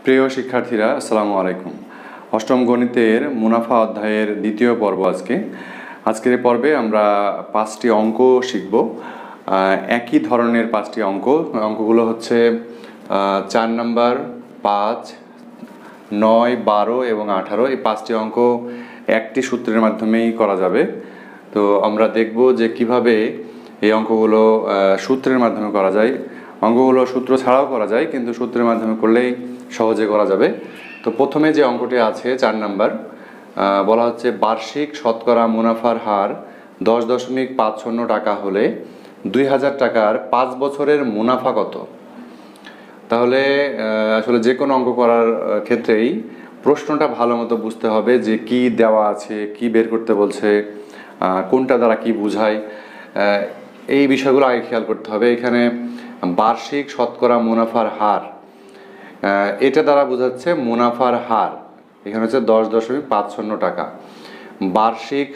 প্রিয় শিক্ষার্থীরা, আসসালামু আলাইকুম। অষ্টম গণিতের মুনাফা অধ্যায়ের দ্বিতীয় পর্ব আজকের এই পর্বে আমরা 5টি অঙ্ক শিখব। একই ধরনের 5টি অঙ্কগুলো হচ্ছে 4 নাম্বার, 5, 9, 12 এবং 18। এই 5টি অঙ্ক একটি সূত্রের মাধ্যমেই করা যাবে। তো আমরা দেখব যে কিভাবে এই অঙ্কগুলো সূত্রের মাধ্যমে করা যায়। অঙ্কগুলো সূত্র ছাড়াও করা যায়, কিন্তু সূত্রের মাধ্যমে করলেই সহজে করা যাবে। তো প্রথমে যে অঙ্কটি আছে 4 নাম্বার, বলা হচ্ছে বার্ষিক শতকরা মুনাফার হার 10.50 টাকা হলে 2000 টাকার 5 বছরের মুনাফা কত? তাহলে আসলে যে কোনো অঙ্ক করার ক্ষেত্রেই প্রশ্নটা ভালো মতো বুঝতে হবে যে কি দেওয়া আছে, কি বের করতে বলছে, কোনটা দ্বারা কি বোঝায়, এই বিষয়গুলো আগে খেয়াল করতে হবে। এখানে বার্ষিক শতকরা মুনাফার হার, এটা দ্বারা বোঝাচ্ছে মুনাফার হার। এখানে হচ্ছে 10.50 টাকা। বার্ষিক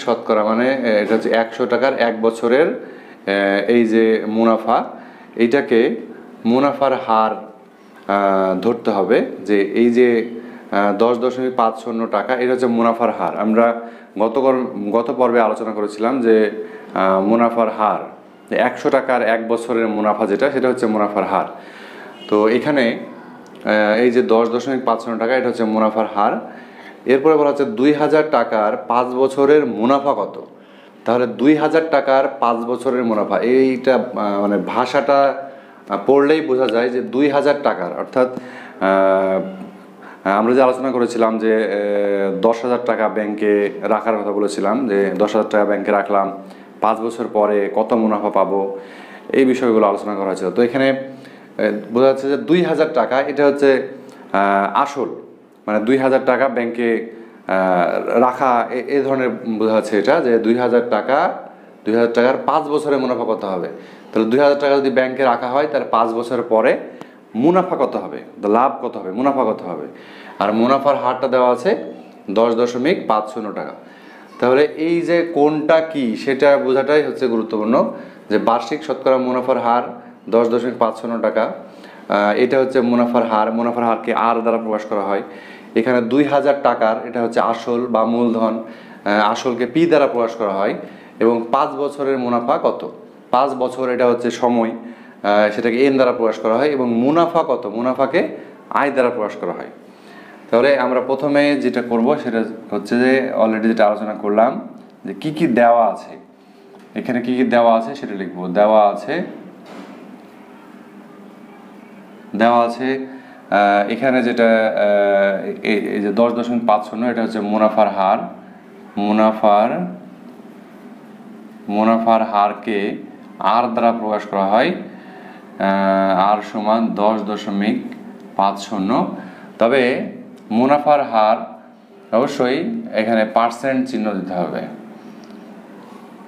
শতকরা মানে এটা হচ্ছে 100 টাকার 1 বছরের এই যে মুনাফা, এইটাকে মুনাফার হার ধরতে হবে। যে এই যে 10.50 টাকা, এটা হচ্ছে মুনাফার হার। আমরা গত পর্বে আলোচনা করেছিলাম যে মুনাফার হার 100 টাকার 1 বছরের মুনাফা সেটা হচ্ছে মুনাফার হার। তো এখানে এই যে 10.50 টাকা, এটা হচ্ছে মুনাফার হার। এরপরে বলা হচ্ছে 2000 টাকার 5 বছরের মুনাফা কত? তাহলে 2000 টাকার 5 বছরের মুনাফা, এইটা মানে ভাষাটা পড়লেই বোঝা যায় যে 2000 টাকার, অর্থাৎ আমরা যে আলোচনা করেছিলাম যে 10,000 টাকা ব্যাংকে রাখার কথা বলেছিলাম, যে 10,000 টাকা ব্যাংকে রাখলাম, 5 বছর পরে কত মুনাফা পাবো, এই বিষয়গুলো আলোচনা করা হয়েছিল। তো এখানে বোঝা যাচ্ছে যে 2000 টাকা, এটা হচ্ছে আসল, মানে 2000 টাকা ব্যাংকে রাখা, এই ধরনের বোঝা যাচ্ছে এটা, যে 2000 টাকার 5 বছরের মুনাফা কত হবে। তাহলে 2000 টাকা যদি ব্যাংকে রাখা হয়, তাহলে 5 বছর পরে মুনাফা কত হবে, লাভ কত হবে, মুনাফা কত হবে। আর মুনাফার হারটা দেওয়া আছে 10.50 টাকা। তাহলে এই যে কোনটা কি সেটা বোঝাটাই হচ্ছে গুরুত্বপূর্ণ, যে বার্ষিক শতকরা মুনাফার হার 10.50 টাকা, এটা হচ্ছে মুনাফার হার। মুনাফার হারকে আর দ্বারা প্রকাশ করা হয়। এখানে 2000 টাকার, এটা হচ্ছে আসল বা মূলধন, আসলকে পি দ্বারা প্রকাশ করা হয়। এবং 5 বছরের মুনাফা কত? 5 বছর, এটা হচ্ছে সময়, সেটাকে এন দ্বারা প্রকাশ করা হয়। এবং মুনাফা কত? মুনাফাকে আয় দ্বারা প্রকাশ করা হয়। তাহলে আমরা প্রথমে যেটা করব সেটা হচ্ছে যে অলরেডি যেটা আলোচনা করলাম, যে কি কি দেওয়া আছে। এখানে কি কি দেওয়া আছে সেটা লিখবো। দেওয়া আছে এখানে যেটা এই যে 10.50, এটা হচ্ছে মুনাফার হার। মুনাফার হারকে আর দ্বারা প্রকাশ করা হয়, আর সমান 10.50। তবে মুনাফার হার অবশ্যই এখানে পার্সেন্ট চিহ্ন দিতে হবে,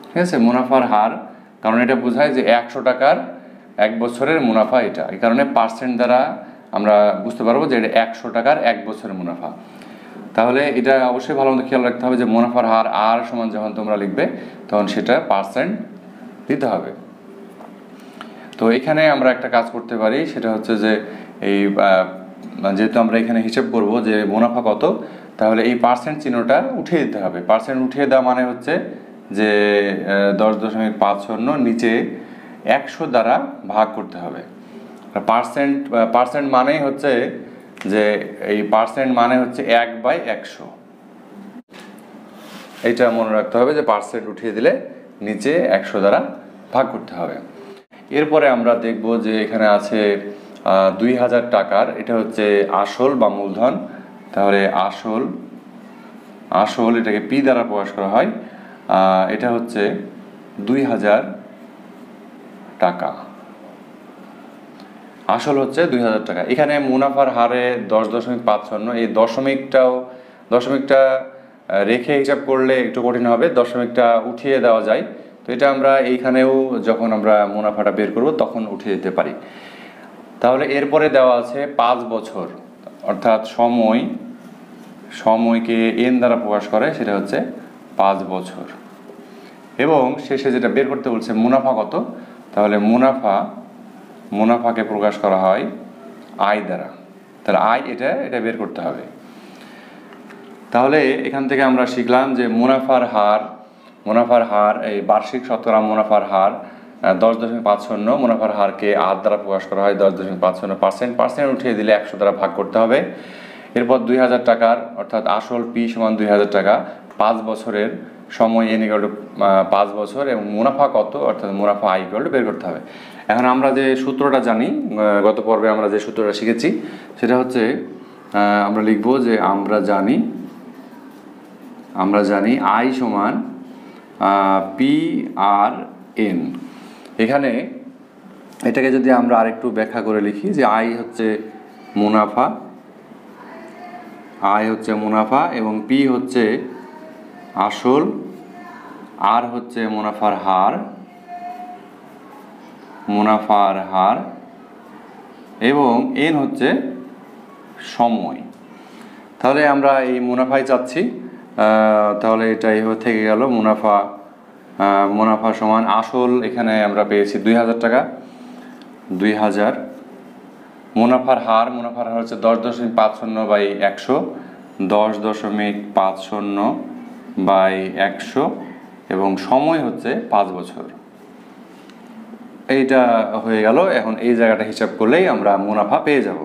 ঠিক আছে? মুনাফার হার, কারণ এটা বোঝায় যে 100 টাকার 1 বছরের মুনাফা, এটা এই কারণে পার্সেন্ট দ্বারা আমরা বুঝতে পারবো যে এটা 100 টাকার 1 বছরের মুনাফা। তাহলে এটা অবশ্যই ভালো মতো খেয়াল রাখতে হবে যে মুনাফার হার আর সমান যখন তোমরা লিখবে, তখন সেটা পার্সেন্ট দিতে হবে। তো এখানে আমরা একটা কাজ করতে পারি, সেটা হচ্ছে যে এই যেহেতু আমরা এখানে হিসেব করব যে মুনাফা কত, তাহলে এই পার্সেন্ট চিহ্নটা উঠিয়ে দিতে হবে। পার্সেন্ট উঠিয়ে দেওয়া মানে হচ্ছে যে 10.50 নিচে 100 দ্বারা ভাগ করতে হবে। পার্সেন্ট মানেই হচ্ছে যে এই পার্সেন্ট মানে হচ্ছে 1/100। এইটা মনে রাখতে হবে যে পার্সেন্ট উঠিয়ে দিলে নিচে 100 দ্বারা ভাগ করতে হবে। এরপরে আমরা দেখব যে এখানে আছে 2000 টাকার, এটা হচ্ছে আসল বা মূলধন। তাহলে আসল এটাকে পি দ্বারা প্রকাশ করা হয়। এটা হচ্ছে 2000 টাকা, আসল হচ্ছে 2000 টাকা। এখানে মুনাফার হারে 10.50, এই দশমিকটা রেখে হিসাব করলে একটু কঠিন হবে, দশমিকটা উঠিয়ে দেওয়া যায়। তো এটা আমরা এইখানেও যখন আমরা মুনাফাটা বের করব তখন উঠিয়ে দিতে পারি। তাহলে এরপরে দেওয়া আছে 5 বছর, অর্থাৎ সময়কে এন দ্বারা প্রকাশ করে, সেটা হচ্ছে 5 বছর। এবং শেষে যেটা বের করতে বলছে মুনাফা কত, তাহলে মুনাফাকে প্রকাশ করা হয় আয় দ্বারা। তাহলে আয় এটা বের করতে হবে। তাহলে এখান থেকে আমরা শিখলাম যে মুনাফার হার এই বার্ষিক শতকরা মুনাফার হার 10.50, মুনাফার হারকে আর দ্বারা প্রকাশ করা হয় 10.50%। পার্সেন্ট উঠিয়ে দিলে 100 দ্বারা ভাগ করতে হবে। এরপর 2000 টাকার অর্থাৎ আসল পি সমান 2000 টাকা, 5 বছরের সময় n = 5 বছর এবং মুনাফা কত অর্থাৎ মুনাফা আই = বের করতে হবে। এখন আমরা যে সূত্রটা জানি, গত পর্বে আমরা যে সূত্রটা শিখেছি সেটা হচ্ছে আমরা লিখব যে আমরা জানি আই সমান পি আর এন। এখানে এটাকে যদি আমরা আরেকটু ব্যাখ্যা করে লিখি যে আই হচ্ছে মুনাফা এবং পি হচ্ছে আসল, আর হচ্ছে মুনাফার হার এবং এন হচ্ছে সময়। তাহলে আমরা এই মুনাফাই চাচ্ছি, তাহলে এটা এইভাবে থেকে গেল। মুনাফা সমান আসল এখানে আমরা পেয়েছি 2000 টাকা, 2000। মুনাফার হার হচ্ছে 10.50/100, 10.50/100 এবং সময় হচ্ছে 5 বছর। এইটা হয়ে গেল। এখন এই জায়গাটা হিসাব করলেই আমরা মুনাফা পেয়ে যাব।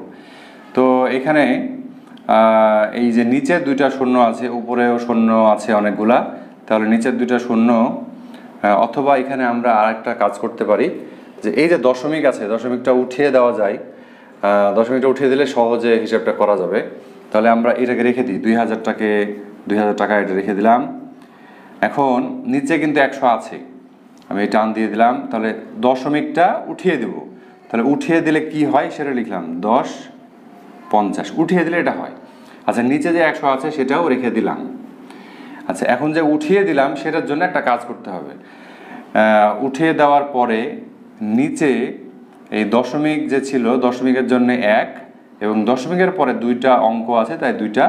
তো এখানে এই যে নিচের দুইটা শূন্য আছে, উপরেও শূন্য আছে অনেকগুলা, তাহলে নিচের দুইটা শূন্য, অথবা এখানে আমরা আরেকটা কাজ করতে পারি যে এই যে দশমিক আছে, দশমিকটা উঠিয়ে দেওয়া যায়। দশমিকটা উঠিয়ে দিলে সহজে হিসাবটা করা যাবে। তাহলে আমরা এটাকে রেখে দিই, 2000 টাকা এটা রেখে দিলাম। এখন নিচে কিন্তু 100 আছে, আমি টান দিয়ে দিলাম। তাহলে দশমিকটা উঠিয়ে দেব। তাহলে উঠিয়ে দিলে কি হয় সেটা লিখলাম, 10.50 উঠিয়ে দিলে এটা হয়। আচ্ছা, নিচে যে 100 আছে সেটাও রেখে দিলাম। আচ্ছা, এখন যে উঠিয়ে দিলাম সেটার জন্য একটা কাজ করতে হবে। উঠিয়ে দেওয়ার পরে নিচে এই দশমিক যে ছিল, দশমিকের জন্য 1 এবং দশমিকের পরে দুইটা অঙ্ক আছে, তাই দুইটা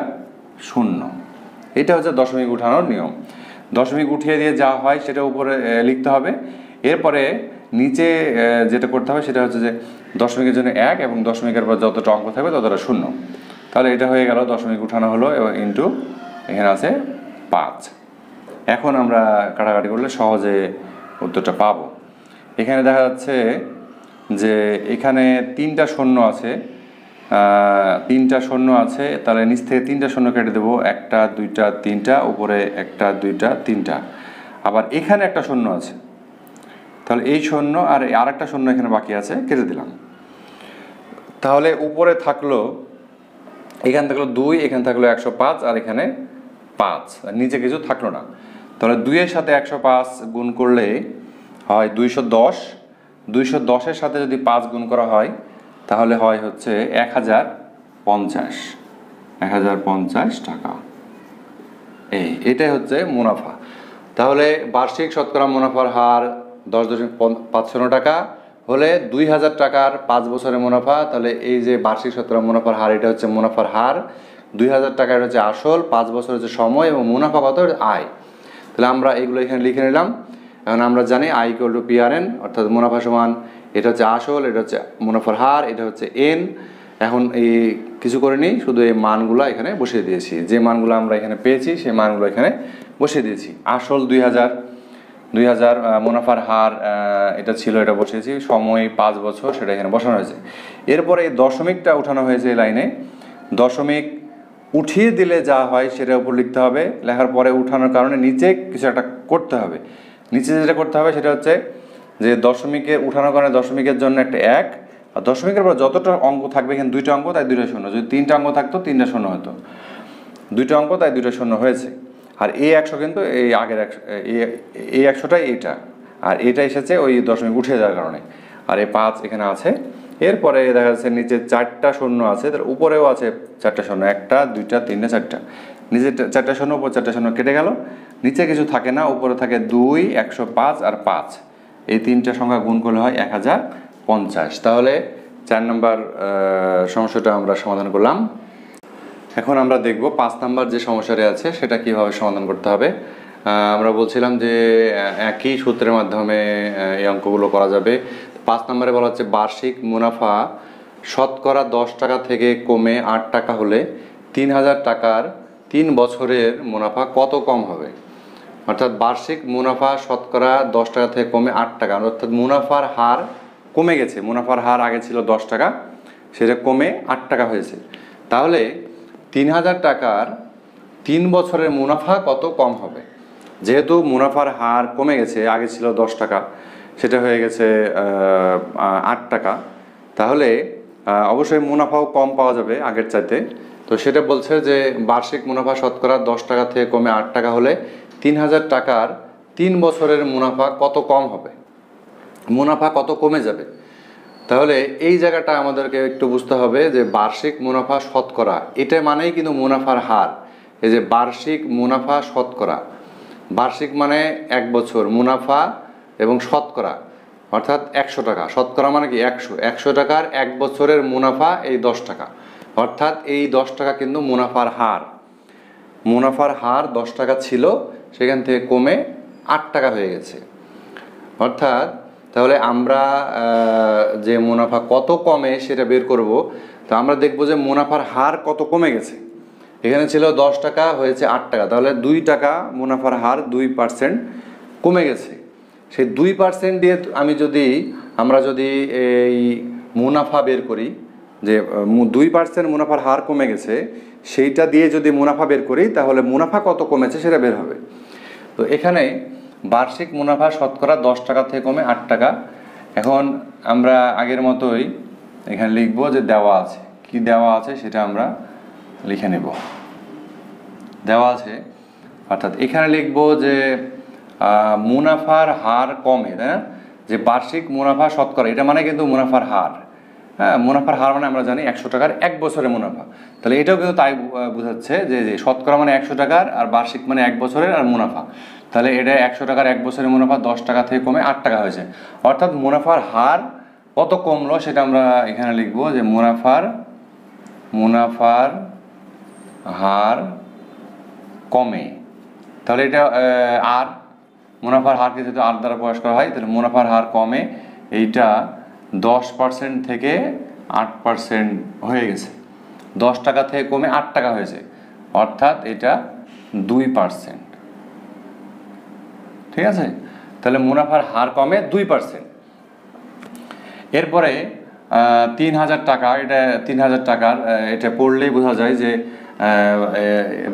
শূন্য। এটা হচ্ছে দশমিক উঠানোর নিয়ম। দশমিক উঠিয়ে দিয়ে যা হয় সেটা উপরে লিখতে হবে। এরপরে নিচে যেটা করতে হবে সেটা হচ্ছে যে দশমিকের জন্য 1 এবং দশমিকের পর যতটা অঙ্ক থাকবে ততটা শূন্য। তাহলে এটা হয়ে গেল, দশমিক উঠানো হলো এবং ইন্টু এখানে আছে 5। এখন আমরা কাটাকাটি করলে সহজে উত্তরটা পাবো। এখানে দেখা যাচ্ছে যে এখানে 3টা শূন্য আছে, 3টা শূন্য আছে। তাহলে নিচ থেকে 3টা শূন্য কেটে দেবো, 1টা 2টা 3টা, উপরে 1টা 2টা 3টা। আবার এখানে একটা শূন্য আছে, তাহলে এই শূন্য আর আরেকটা শূন্য এখানে বাকি আছে, কেটে দিলাম। তাহলে উপরে থাকলো, এখানে থাকলো 2, এখানে থাকলো 105 আর এখানে 5, নিচে কিছু থাকলো না। তাহলে 2 এর সাথে 105 গুণ করলে হয় 210। 210-এর সাথে যদি 5 গুণ করা হয় তাহলে হয় হচ্ছে 1050 টাকা। এটাই হচ্ছে মুনাফা। তাহলে বার্ষিক শতকরা মুনাফার হার 10.55 টাকা হলে 2000 টাকার 5 বছরের মুনাফা। তাহলে এই যে বার্ষিক শতকরা মুনাফার হার, এটা হচ্ছে মুনাফার হার। 2000 টাকার হচ্ছে আসল, 5 বছর হচ্ছে সময় এবং মুনাফা কত আয়। তাহলে আমরা এগুলো এখানে লিখে নিলাম। এখন আমরা জানি আই = PRN, অর্থাৎ মুনাফা সমান, এটা হচ্ছে আসল, এটা হচ্ছে মুনাফার হার, এটা হচ্ছে এন। এখন এই কিছু করে নিই, শুধু এই মানগুলো এখানে বসিয়ে দিয়েছি। যে মানগুলো আমরা এখানে পেয়েছি সেই মানগুলো এখানে বসিয়ে দিয়েছি। আসল 2000, মুনাফার হার এটা ছিল, এটা বসিয়েছি। সময় 5 বছর, সেটা এখানে বসানো হয়েছে। এরপরে এই দশমিকটা উঠানো হয়েছে এই লাইনে। দশমিক উঠিয়ে দিলে যা হয় সেটার উপর লিখতে হবে। লেখার পরে উঠানোর কারণে নিচে কিছু একটা করতে হবে। নিচে যেটা করতে হবে সেটা হচ্ছে যে দশমিকে উঠানোর কারণে দশমিকের জন্য একটা 1, আর দশমিকের পর যতটা অঙ্ক থাকবে, এখানে 2টা অঙ্ক তাই 2টা শূন্য। যদি 3টা অঙ্ক থাকতো 3টা শূন্য হতো, 2টা অঙ্ক তাই 2টা শূন্য হয়েছে। আর এই 100 কিন্তু এই আগের 100, এই 100টাই এইটা, আর এটা এসেছে ওই দশমিক উঠে যাওয়ার কারণে। আর এই 5 এখানে আছে। এরপরে দেখা যাচ্ছে নিচে 4টা শূন্য আছে, তার উপরেও আছে 4টা শূন্য, 1টা 2টা 3টা 4টা। নিচে 4টা শূন্য, উপর 4টা শূন্য কেটে গেল। নিচে কিছু থাকে না, উপরে থাকে 2, 105 আর 5। এই 3টা সংখ্যা গুণ করলে হয় 1050। তাহলে 4 নম্বর সমস্যাটা আমরা সমাধান করলাম। এখন আমরা দেখব 5 নম্বর যে সমস্যাটা আছে সেটা কিভাবে সমাধান করতে হবে। আমরা বলছিলাম যে একই সূত্রের মাধ্যমে এই অঙ্কগুলো করা যাবে। 5 নম্বরে বলা হচ্ছে বার্ষিক মুনাফা শতকরা 10 টাকা থেকে কমে 8 টাকা হলে 3000 টাকার 3 বছরের মুনাফা কত কম হবে? অর্থাৎ বার্ষিক মুনাফা শতকরা 10 টাকা থেকে কমে 8 টাকা, অর্থাৎ মুনাফার হার কমে গেছে। মুনাফার হার আগে ছিল 10 টাকা, সেটা কমে 8 টাকা হয়েছে। তাহলে 3000 টাকার 3 বছরের মুনাফা কত কম হবে? যেহেতু মুনাফার হার কমে গেছে, আগে ছিল 10 টাকা, সেটা হয়ে গেছে 8 টাকা, তাহলে অবশ্যই মুনাফাও কম পাওয়া যাবে আগের চাইতে। তো সেটা বলছে যে বার্ষিক মুনাফা শতকরা 10 টাকা থেকে কমে 8 টাকা হলে 3000 টাকার 3 বছরের মুনাফা কত কম হবে, মুনাফা কত কমে যাবে। তাহলে এই জায়গাটা আমাদেরকে একটু বুঝতে হবে যে বার্ষিক মুনাফা শতকরা, এটা মানেই কিন্তু মুনাফার হার। এই যে বার্ষিক মুনাফা শতকরা, বার্ষিক মানে 1 বছর, মুনাফা এবং শতকরা অর্থাৎ 100 টাকা, শতকরা মানে কি 100 টাকার 1 বছরের মুনাফা এই 10 টাকা, অর্থাৎ এই 10 টাকা কিন্তু মুনাফার হার। মুনাফার হার 10 টাকা ছিল, সেখান থেকে কমে 8 টাকা হয়ে গেছে। অর্থাৎ তাহলে আমরা যে মুনাফা কত কমে সেটা বের করব। তো আমরা দেখব যে মুনাফার হার কত কমে গেছে। এখানে ছিল 10 টাকা, হয়েছে 8 টাকা, তাহলে 2 টাকা মুনাফার হার 2% কমে গেছে। সেই 2% দিয়ে আমরা যদি এই মুনাফা বের করি, যে 2% মুনাফার হার কমে গেছে, সেইটা দিয়ে যদি মুনাফা বের করি তাহলে মুনাফা কত কমেছে সেটা বের হবে। তো এখানে বার্ষিক মুনাফা শতকরা 10 টাকা থেকে কমে 8 টাকা। এখন আমরা আগের মতোই এখানে লিখব যে দেওয়া আছে, কি দেওয়া আছে সেটা আমরা লিখে নেব। দেওয়া আছে অর্থাৎ এখানে লিখব যে মুনাফার হার কমে, তাই না? যে বার্ষিক মুনাফা শতকরা, এটা মানে কিন্তু মুনাফার হার। হ্যাঁ, মুনাফার হার মানে আমরা জানি 100 টাকার 1 বছরের মুনাফা। তাহলে এটাও কিন্তু তাই বোঝাচ্ছে যে শতকরা মানে 100 টাকার, আর বার্ষিক মানে 1 বছরের আর মুনাফা। তাহলে এটা 100 টাকার 1 বছরের মুনাফা 10 টাকা থেকে কমে 8 টাকা হয়েছে। অর্থাৎ মুনাফার হার কত কমলো সেটা আমরা এখানে লিখব যে মুনাফার হার কমে। তাহলে এটা আর মুনাফার হারকে যদি আর দ্বারা প্রকাশ করা হয়, তাহলে মুনাফার হার কমে, এইটা 10% থেকে 8% হয়ে গেছে। 10 টাকা থেকে কমে 8 টাকা হয়েছে, অর্থাৎ এটা 2%। ঠিক আছে? তাহলে মুনাফার হার কমে 2%। এরপরে 3000 টাকা, এটা 3000 টাকার, এটা পড়লেই বোঝা যায় যে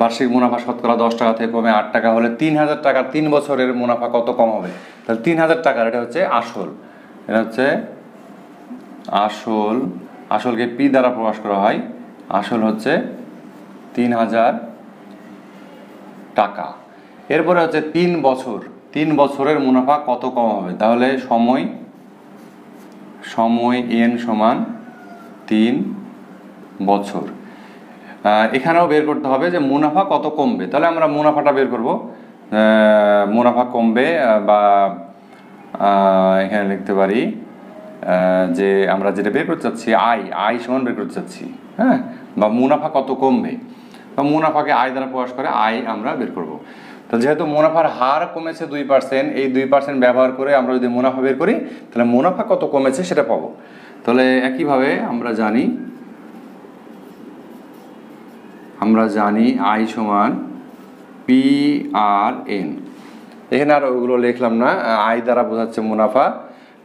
বার্ষিক মুনাফা শতকরা 10 টাকা থেকে কমে 8 টাকা হলে 3000 টাকার 3 বছরের মুনাফা কত কম হবে। তাহলে 3000 টাকার, এটা হচ্ছে আসল, এটা হচ্ছে আসল, আসলকে পি দ্বারা প্রকাশ করা হয়। আসল হচ্ছে 3000 টাকা। এরপরে হচ্ছে 3 বছর, 3 বছরের মুনাফা কত কম হবে। তাহলে সময় n সমান 3 বছর। এখানেও বের করতে হবে যে মুনাফা কত কমবে। তাহলে আমরা মুনাফাটা বের করব। মুনাফা কমবে, বা এখানে লিখতে পারি যে আমরা যেটা বের করতে চাচ্ছি আয় সমান বের করতে চাচ্ছি, হ্যাঁ, বা মুনাফা কত কমবে, বা মুনাফাকে আয় দ্বারা প্রকাশ করে আয় আমরা বের করব। তো যেহেতু মুনাফার হার কমেছে 2%, এই 2% ব্যবহার করে আমরা যদি মুনাফা বের করি তাহলে মুনাফা কত কমেছে সেটা পাবো। তাহলে একইভাবে আমরা জানি আই সমান PRN। এখানে আর ওগুলো লিখলাম না। আই দ্বারা বোঝাচ্ছে মুনাফা,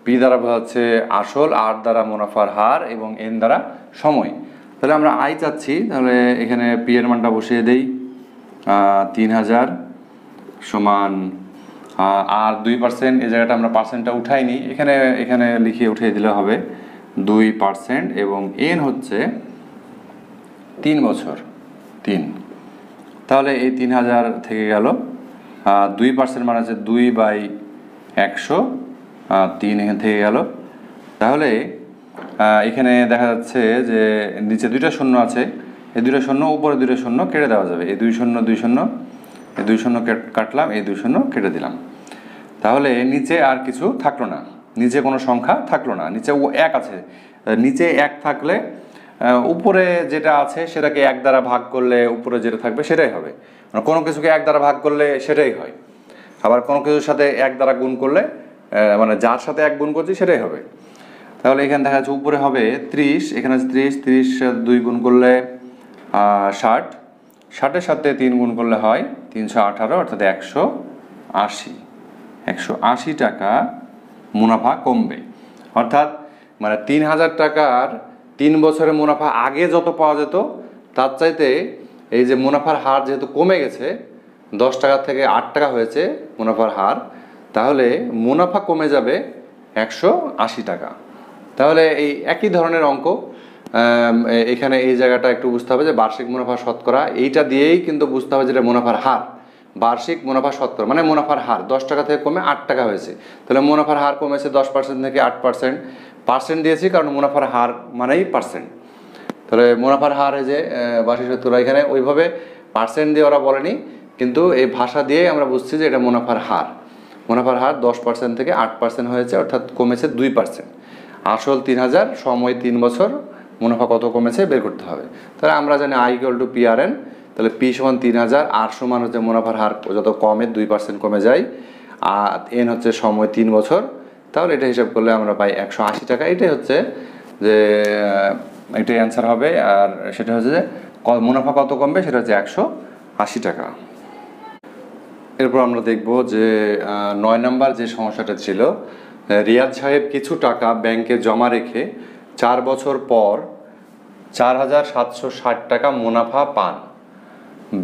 পি দ্বারা বোঝাচ্ছে আসল, আর দ্বারা মুনাফার হার, এবং এন দ্বারা সময়। তাহলে আমরা আই চাচ্ছি, তাহলে এখানে পি এর মানটা বসিয়ে দেই। 3000 সমান আর 2%, এই জায়গাটা আমরা পার্সেন্টটা উঠাইনি, এখানে লিখিয়ে উঠিয়ে দিলে হবে 2%, এবং এন হচ্ছে 3 বছর, 3। তাহলে এই 3000 থেকে গেল 2% মানে হচ্ছে 2/100, 3 এখান থেকে গেল। তাহলে এখানে দেখা যাচ্ছে যে নিচে 2টা শূন্য আছে, এই 2টা শূন্য, উপরে 2টা শূন্য কেটে দেওয়া যাবে। এই 2 শূন্য 2 শূন্য, এই 2 শূন্য কাটলাম, এই 2 শূন্য কেটে দিলাম। তাহলে নিচে আর কিছু থাকলো না, নিচে কোনো সংখ্যা থাকলো না, নিচে 1 আছে। নিচে 1 থাকলে উপরে যেটা আছে সেটাকে 1 দ্বারা ভাগ করলে উপরে যেটা থাকবে সেটাই হবে। কোনো কিছুকে 1 দ্বারা ভাগ করলে সেটাই হয়, আবার কোনো কিছুর সাথে 1 দ্বারা গুণ করলে, মানে যার সাথে 1 গুণ করছি সেটাই হবে। তাহলে এখানে দেখা যাচ্ছে উপরে হবে 30, এখানে আছে 30, 30 2 গুণ করলে 60, 60-এর সাথে 3 গুণ করলে হয় 318, অর্থাৎ 180 টাকা মুনাফা কমবে। অর্থাৎ মানে 3000 টাকার 3 বছরের মুনাফা আগে যত পাওয়া যেত তার চাইতে এই যে মুনাফার হার যেহেতু কমে গেছে, 10 টাকা থেকে 8 টাকা হয়েছে মুনাফার হার, তাহলে মুনাফা কমে যাবে 180 টাকা। তাহলে এই একই ধরনের অঙ্ক এখানে এই জায়গাটা একটু বুঝতে হবে যে বার্ষিক মুনাফা শতকরা, এইটা দিয়েই কিন্তু বুঝতে হবে যেটা মুনাফার হার। বার্ষিক মুনাফা শতকরা মানে মুনাফার হার 10 টাকা থেকে কমে 8 টাকা হয়েছে, তাহলে মুনাফার হার কমেছে 10% থেকে 8%। পার্সেন্ট দিয়েছি কারণ মুনাফার হার মানেই পার্সেন্ট, তাহলে মুনাফার হার এই যে বার্ষিক শতকরা, এখানে ওইভাবে পার্সেন্ট দিয়ে ওরা বলেনি, কিন্তু এই ভাষা দিয়েই আমরা বুঝছি যে এটা মুনাফার হার। মুনাফার হার 10% থেকে 8% হয়েছে, অর্থাৎ কমেছে 2%। আসল 3000, সময় 3 বছর, মুনাফা কত কমেছে বের করতে হবে। তাহলে আমরা জানি I = PRN, তাহলে P = 3000, R সমান হচ্ছে মুনাফার হার যত কমে 2% কমে যায়, আর N হচ্ছে সময় 3 বছর। তাহলে এটা হিসাব করলে আমরা পাই 180 টাকা। এটাই হচ্ছে যে এটাই অ্যান্সার হবে, আর সেটা হচ্ছে যে মুনাফা কত কমবে, সেটা হচ্ছে 180 টাকা। এরপর আমরা দেখব যে 9 নম্বর যে সমস্যাটা ছিল, রিয়াদ সাহেব কিছু টাকা ব্যাংকে জমা রেখে 4 বছর পর 4760 টাকা মুনাফা পান।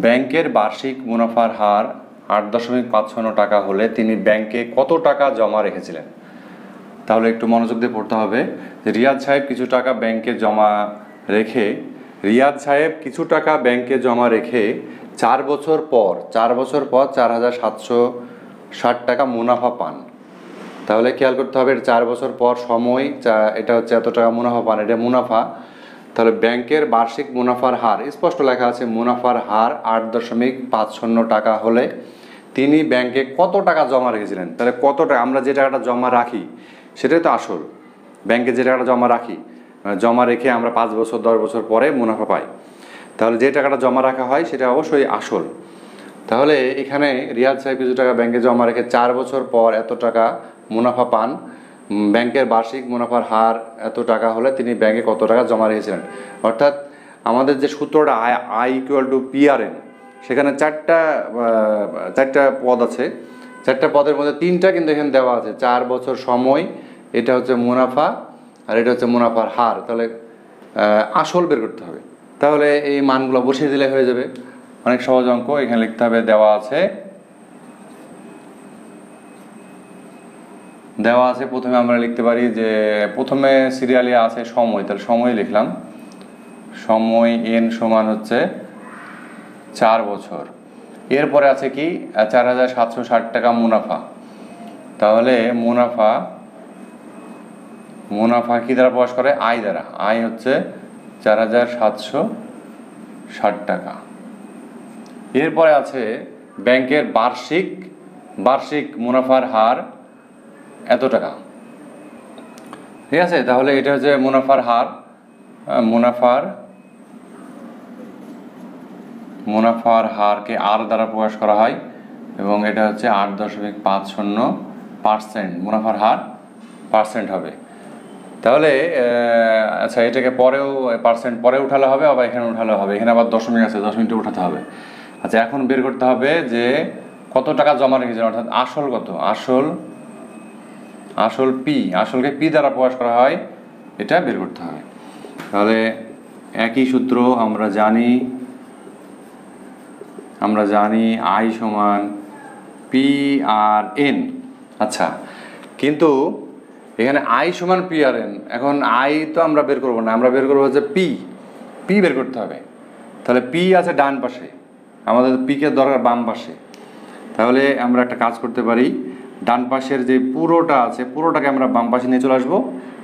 ব্যাংকের বার্ষিক মুনাফার হার 8.56 টাকা হলে তিনি ব্যাংকে কত টাকা জমা রেখেছিলেন? তাহলে একটু মনোযোগ দিয়ে পড়তে হবে। রিয়াদ সাহেব কিছু টাকা ব্যাংকে জমা রেখে 4 বছর পর 4760 টাকা মুনাফা পান। তাহলে খেয়াল করতে হবে 4 বছর পর সময়, এটা হচ্ছে এত টাকা মুনাফা পান, এটা মুনাফা। তাহলে ব্যাংকের বার্ষিক মুনাফার হার স্পষ্ট লেখা আছে, মুনাফার হার 8.56 টাকা হলে তিনি ব্যাংকে কত টাকা জমা রেখেছিলেন। তাহলে কত টাকা, আমরা যে টাকাটা জমা রাখি সেটাই তো আসল। ব্যাংকে যে টাকাটা জমা রেখে আমরা 5 বছর 10 বছর পরে মুনাফা পাই, তাহলে যে টাকাটা জমা রাখা হয় সেটা অবশ্যই আসল। তাহলে এখানে রিয়াদ সাহেব কিছু টাকা ব্যাংকে জমা রেখে 4 বছর পর এত টাকা মুনাফা পান। ব্যাংকের বার্ষিক মুনাফার হার এত টাকা হলে তিনি ব্যাংকে কত টাকা জমা রেখেছিলেন। অর্থাৎ আমাদের যে সূত্রটা I = PRN, সেখানে 4টা পদ আছে, 4টা পদের মধ্যে 3টা কিন্তু এখানে দেওয়া আছে। 4 বছর সময়, এটা হচ্ছে মুনাফা, আর এটা হচ্ছে মুনাফার হার। তাহলে আসল বের করতে হবে, তাহলে এই মানগুলো বসিয়ে দিলে হয়ে যাবে। অনেক সহজ অঙ্ক। এখানে লিখতে হবে, দেওয়া আছে প্রথমে আমরা লিখতে পারি যে প্রথমে সিরিয়ালে আছে সময়, তাহলে সময় লিখলাম, সময় N সমান হচ্ছে 4 বছর। এরপরে আছে কি 4760 টাকা মুনাফা। তাহলে মুনাফা কি দ্বারা প্রকাশ করে? I দ্বারা। I হচ্ছে 4760 টাকা। এরপরে আছে ব্যাংকের বার্ষিক মুনাফার হার এত টাকা, ঠিক আছে। তাহলে এটা হচ্ছে মুনাফার হার, মুনাফার হারকে R দ্বারা প্রকাশ করা হয়, এবং এটা হচ্ছে 8.50% মুনাফার হার পার্সেন্ট হবে। তাহলে আচ্ছা, এটাকে পার্সেন্ট পরে উঠালে হবে, আবার এখানে উঠালে হবে, এখানে আবার দশমিক আছে, দশমিকটা উঠাতে হবে। আচ্ছা, এখন বের করতে হবে যে কত টাকা জমা রেখেছেন, অর্থাৎ আসল কত, আসল P, আসলকে P দ্বারা প্রকাশ করা হয়, এটা বের করতে হবে। তাহলে একই সূত্র আমরা জানি I সমান PRN। আচ্ছা, কিন্তু এখানে I সমান PRN, এখন I তো আমরা বের করবো না, আমরা বের করবো হচ্ছে P বের করতে হবে। তাহলে P আছে ডান পাশে, আমাদের P-কে দরকার বাম পাশে। তাহলে আমরা একটা কাজ করতে পারি, ডান পাশের যে পুরোটা আছে পুরোটাকে আমরা বাম পাশে নিয়ে চলে আসবো,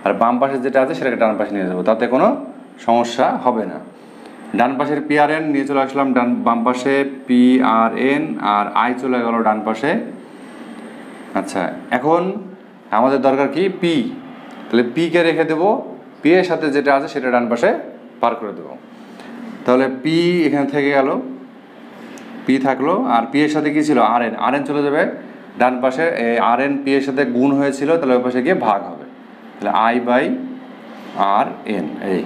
আর বাম পাশের যেটা আছে সেটাকে ডান পাশে নিয়ে যাবো, তাতে কোনো সমস্যা হবে না। ডান পাশের PRN নিয়ে চলে আসলাম বাম পাশে, PRN, আর I চলে গেল ডান পাশে। আচ্ছা, এখন আমাদের দরকার কি P, তাহলে P-কে রেখে দেবো, P এর সাথে যেটা আছে সেটা ডান পাশে পার করে দেবো। তাহলে P এখানে থেকে গেল, P থাকলো, আর P এর সাথে কি ছিল RN চলে যাবে ডান পাশে। RN P এর সাথে গুণ হয়েছিল, তাহলে ওই পাশে গিয়ে ভাগ হবে, তাহলে I/P আর এন। এই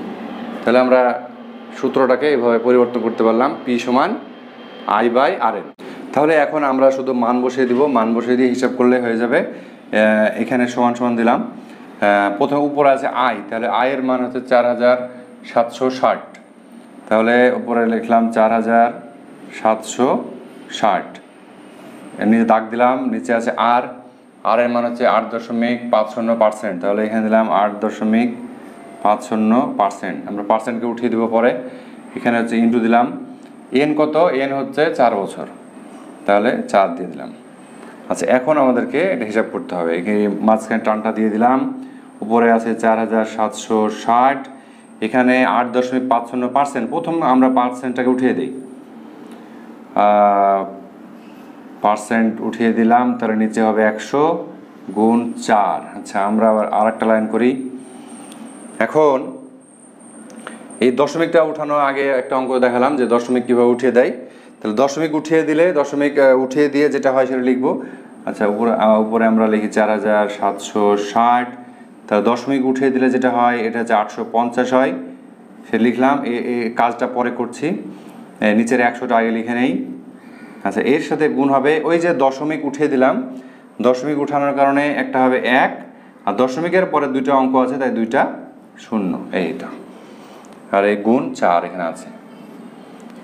তাহলে আমরা সূত্রটাকে এইভাবে পরিবর্তন করতে পারলাম, পি সমান আই বাই আর এন। তাহলে এখন আমরা শুধু মান বসিয়ে দিব, মান বসিয়ে দিয়ে হিসাব করলে হয়ে যাবে। এখানে সমান সমান দিলাম, প্রথমে উপরে আছে আই, তাহলে আয়ের মান হচ্ছে 4760। তাহলে উপরে লিখলাম 4760, এর নিচে দাগ দিলাম, নিচে আছে আর, আর এর মান হচ্ছে 8.50%। তাহলে এখানে দিলাম 8.50%। আমরা পার্সেন্টকে উঠিয়ে দেবো পরে, এখানে হচ্ছে ইন্টু দিলাম। এন কত? এন হচ্ছে 4 বছর, তাহলে 4 দিয়ে দিলাম। আচ্ছা, এখন আমাদেরকে এটা হিসাব করতে হবে। এখানে মাঝখানে টানটা দিয়ে দিলাম, উপরে আছে 4760, এখানে 8.50%। প্রথম আমরা পার্সেন্টটাকে উঠিয়ে দিই, পার্সেন্ট উঠিয়ে দিলাম, তাহলে নিচে হবে 100 গুণ 4। আচ্ছা, আমরা আবার আর একটা লাইন করি। এখন এই দশমিকটা উঠানো আগে একটা অঙ্ক দেখালাম যে দশমিক কীভাবে উঠিয়ে দেয়। তাহলে দশমিক উঠিয়ে দিলে, দশমিক উঠিয়ে দিয়ে যেটা হয় সেটা লিখবো। আচ্ছা, উপরে আমরা লিখি 4760, তাহলে দশমিক উঠিয়ে দিলে যেটা হয় এটা হচ্ছে 850 হয়, সে লিখলাম। এই কাজটা পরে করছি, নিচের 100টা আগে লিখে নেই। আচ্ছা, এর সাথে গুণ হবে, ওই যে দশমিক উঠিয়ে দিলাম, দশমিক উঠানোর কারণে একটা হবে 1, আর দশমিকের পরে দুইটা অঙ্ক আছে তাই দুইটা শূন্য, এইটা, আর এই গুণ 4 এখানে আছে।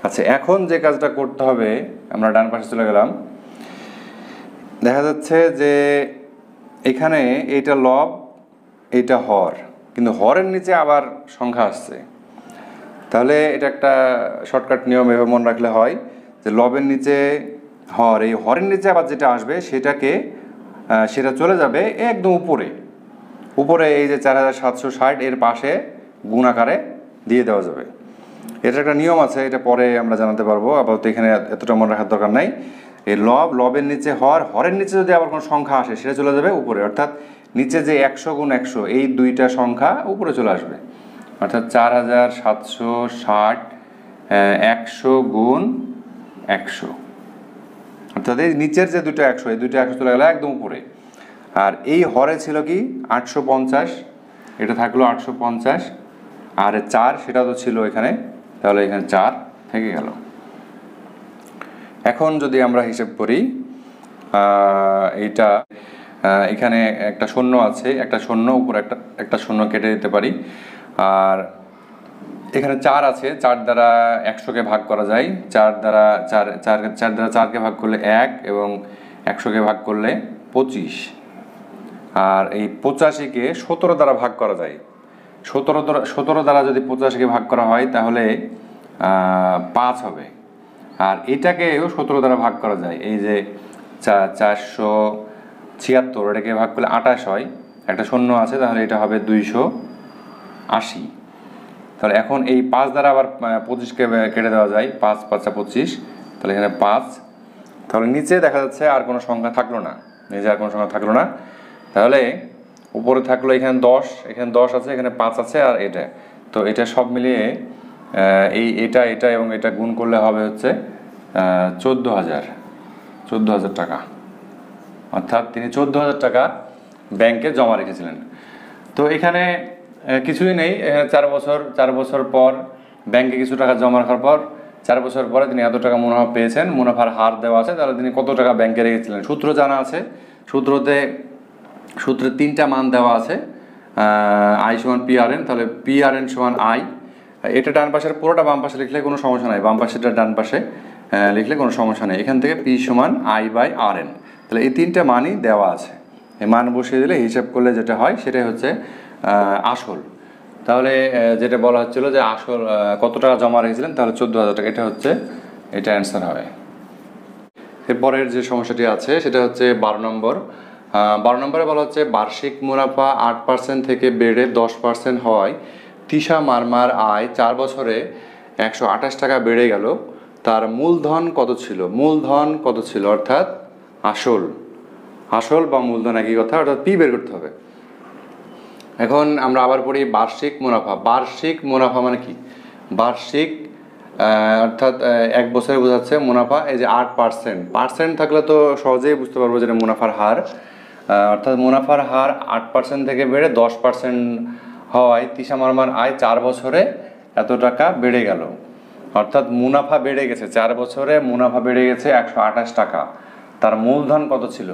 আচ্ছা, এখন যে কাজটা করতে হবে, আমরা ডান পাশে চলে গেলাম, দেখা যাচ্ছে যে এখানে এইটা লব, এইটা হর, কিন্তু হরের নিচে আবার সংখ্যা আসছে। তাহলে এটা একটা শর্টকাট নিয়ম, এভাবে মনে রাখলে হয় যে লবের নিচে হর, এই হরের নিচে আবার যেটা আসবে সেটা চলে যাবে একদম উপরে। উপরে এই যে 4760 এর পাশে গুণ আকারে দিয়ে দেওয়া যাবে। এটা একটা নিয়ম আছে, এটা পরে আমরা জানাতে পারবো, আপাতত এখানে এতটা মনে রাখার দরকার নাই। এই লবের নিচে হর, হরের নিচে যদি আবার কোনো সংখ্যা আসে সেটা চলে যাবে উপরে, অর্থাৎ নিচে যে 100 গুণ 100 এই দুইটা সংখ্যা উপরে চলে আসবে, অর্থাৎ 4760 100 গুণ 100, অর্থাৎ এই নিচের যে দুটো 100, এই দুটো 100 চলে গেল একদম উপরে। আর এই হরে ছিল কি 850, এটা থাকলো 850, আর 4 সেটা তো ছিল এখানে, তাহলে এখানে 4 থেকে গেল। এখন যদি আমরা হিসেব করি, এইটা এখানে একটা শূন্য আছে, একটা শূন্য উপরে একটা শূন্য কেটে দিতে পারি, আর এখানে 4 আছে, 4 দ্বারা 100কে ভাগ করা যায়, 4 দ্বারা 4কে ভাগ করলে 1, এবং 100কে ভাগ করলে 25, আর এই 85কে 17 দ্বারা ভাগ করা যায়। 17 দ্বারা যদি 85কে ভাগ করা হয় তাহলে 5 হবে, আর এটাকেও 17 দ্বারা ভাগ করা যায়। এই যে 476, এটাকে ভাগ করলে 28 হয়, একটা শূন্য আছে, তাহলে এটা হবে 280। তাহলে এখন এই 5 দ্বারা আবার 25কে কেটে দেওয়া যায়, 5 5 25, তাহলে এখানে 5। তাহলে নিচে দেখা যাচ্ছে আর কোনো সংখ্যা থাকলো না, নিচে আর কোনো সংখ্যা থাকলো না। তাহলে উপরে থাকলো এখানে 10, এখানে 10 আছে, এখানে 5 আছে, আর এটা, তো এটা সব মিলিয়ে এটা এবং এটা গুণ করলে হবে হচ্ছে 14,000 টাকা। অর্থাৎ তিনি 14,000 টাকা ব্যাংকে জমা রেখেছিলেন। তো এখানে কিছুই নেই, এখানে 4 বছর পর ব্যাংকে কিছু টাকা জমা রাখার পর 4 বছর পরে তিনি এত টাকা মুনাফা পেয়েছেন, মুনাফার হার দেওয়া আছে, তাহলে তিনি কত টাকা ব্যাংকে রেখেছিলেন সূত্র জানা আছে। সূত্রে 3টা মান দেওয়া আছে, আই সমান পি আর এন, তাহলে পি আর এন সমান আই, এটা ডান পাশের পুরোটা বাম পাশে লিখলে কোনো সমস্যা নাই, বাম পাশেটা ডান পাশে লিখলে কোনো সমস্যা নেই। এখান থেকে পি সমান আই বাই আর এন, তাহলে এই 3টা মানই দেওয়া আছে, এই মান বসিয়ে দিলে হিসাব করলে যেটা হয় সেটাই হচ্ছে আসল। তাহলে যেটা বলা হচ্ছিল যে আসল কত টাকা জমা রেখেছিলেন, তাহলে 14,000 টাকা, এটা অ্যান্সার হবে। এরপরের যে সমস্যাটি আছে সেটা হচ্ছে 12 নম্বর। 12 নম্বরে বলা হচ্ছে বার্ষিক মুনাফা 8% থেকে বেড়ে 10% হয়, তিশা মারমার আয় 4 বছরে 128 টাকা বেড়ে গেল, তার মূলধন কত ছিল, অর্থাৎ আসল বা মূলধন একই কথা, অর্থাৎ পি বের করতে হবে। এখন আমরা আবার পড়ি বার্ষিক মুনাফা মানে কি, বার্ষিক অর্থাৎ 1 বছরে বোঝাচ্ছে মুনাফা, এই যে 8% থাকলে তো সহজেই বুঝতে পারবো যেটা মুনাফার হার, অর্থাৎ মুনাফার হার 8% থেকে বেড়ে 10% হওয়ায় তিশা মারমার আয় 4 বছরে এত টাকা বেড়ে গেল, অর্থাৎ মুনাফা বেড়ে গেছে 4 বছরে, মুনাফা বেড়ে গেছে 128 টাকা। তার মূলধন কত ছিল?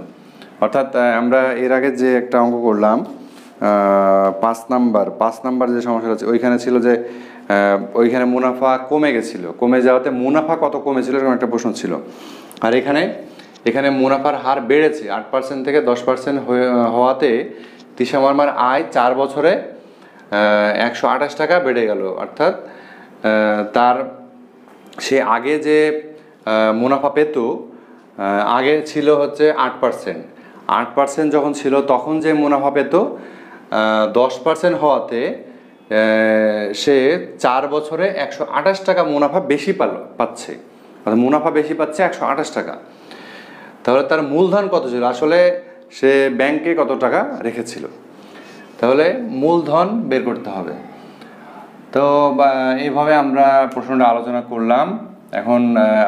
অর্থাৎ আমরা এর আগে যে একটা অঙ্ক করলাম 5 নাম্বার যে সমস্যাটা আছে ওইখানে ছিল যে ওইখানে মুনাফা কমে গেছিল, কমে যাওয়াতে মুনাফা কত কমেছিল এরকম একটা প্রশ্ন ছিল। আর এখানে মুনাফার হার বেড়েছে 8% থেকে 10% হওয়াতে তিশা মারমার আয় 4 বছরে 128 টাকা বেড়ে গেল। অর্থাৎ তার সে আগে যে মুনাফা পেত আগে ছিল হচ্ছে 8% যখন ছিল তখন যে মুনাফা পেত 10% হওয়াতে সে 4 বছরে 128 টাকা মুনাফা বেশি পাচ্ছে, অর্থাৎ মুনাফা বেশি পাচ্ছে 128 টাকা। তাহলে তার মূলধন কত ছিল? আসলে সে ব্যাংকে কত টাকা রেখেছিল, তাহলে মূলধন বের করতে হবে। তো এইভাবে আমরা প্রশ্নটা আলোচনা করলাম। এখন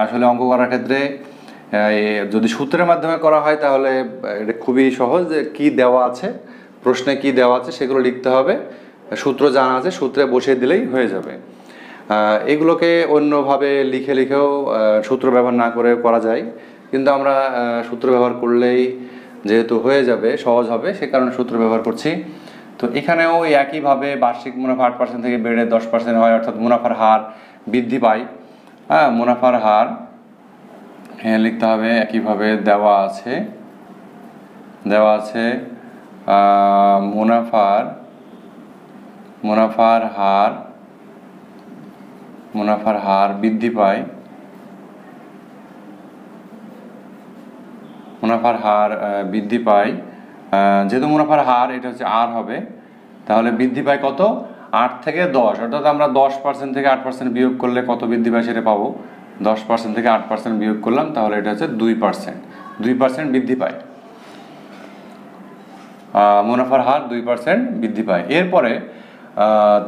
আসলে অঙ্ক করার ক্ষেত্রে যদি সূত্রের মাধ্যমে করা হয় তাহলে এটা খুবই সহজ, যে কী দেওয়া আছে, প্রশ্নে কী দেওয়া আছে সেগুলো লিখতে হবে, সূত্র জানা আছে সূত্রে বসিয়ে দিলেই হয়ে যাবে। এগুলোকে অন্যভাবে লিখেও সূত্র ব্যবহার না করে করা যায়, কিন্তু আমরা সূত্র ব্যবহার করলেই যেহেতু হয়ে যাবে, সহজ হবে, সে কারণে সূত্র ব্যবহার করছি। তো এখানেও একইভাবে বার্ষিক মুনাফা 8% থেকে বেড়ে 10% হয়, অর্থাৎ মুনাফার হার বৃদ্ধি পায়। মুনাফার হার লিখতে হবে একইভাবে দেওয়া আছে মুনাফার হার বৃদ্ধি পায়, যেহেতু মুনাফার হার এটা হচ্ছে আর হবে, তাহলে বৃদ্ধি পায় কত? 8 থেকে 10, অর্থাৎ আমরা 10% থেকে 8% বিয়োগ করলে কত বৃদ্ধি পায় সেটা পাবো। 10% থেকে 8% বিয়োগ করলাম, তাহলে এটা হচ্ছে 2% বৃদ্ধি পায়, মুনাফার হার 2% বৃদ্ধি পায়। এরপরে